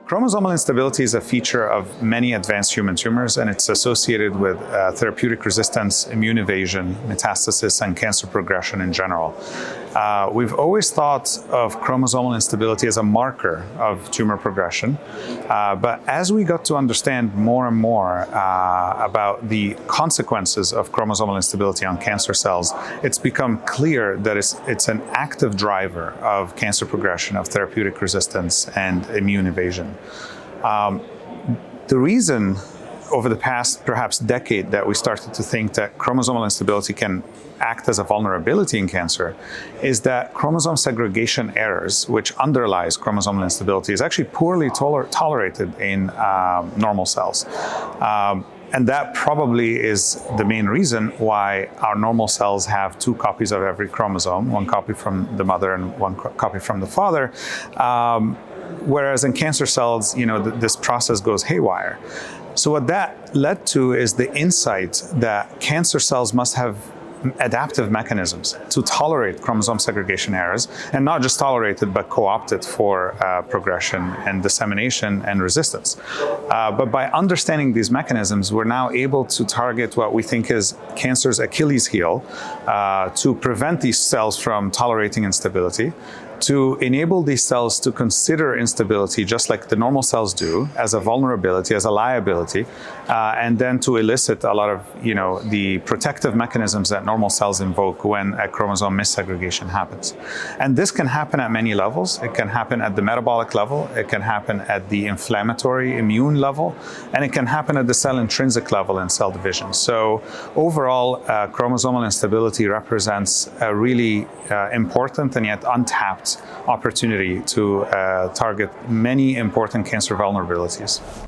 Chromosomal instability is a feature of many advanced human tumors, and it's associated with therapeutic resistance, immune evasion, metastasis, and cancer progression in general. We've always thought of chromosomal instability as a marker of tumor progression, but as we got to understand more and more about the consequences of chromosomal instability on cancer cells, it's become clear that it's an active driver of cancer progression, of therapeutic resistance, and immune evasion. The reason over the past perhaps decade that we started to think that chromosomal instability can act as a vulnerability in cancer is that chromosome segregation errors, which underlies chromosomal instability, is actually poorly tolerated in normal cells. And that probably is the main reason why our normal cells have 2 copies of every chromosome, 1 copy from the mother and 1 copy from the father. Whereas in cancer cells, this process goes haywire. So what that led to is the insight that cancer cells must have adaptive mechanisms to tolerate chromosome segregation errors, and not just tolerate it, but co-opt it for progression and dissemination and resistance. But by understanding these mechanisms, we're now able to target what we think is cancer's Achilles heel to prevent these cells from tolerating instability, to enable these cells to consider instability just like the normal cells do, as a vulnerability, as a liability, and then to elicit a lot of the protective mechanisms that normal cells invoke when a chromosome missegregation happens. And this can happen at many levels. It can happen at the metabolic level, it can happen at the inflammatory immune level, and it can happen at the cell intrinsic level in cell division. So overall, chromosomal instability represents a really important and yet untapped opportunity to target many important cancer vulnerabilities.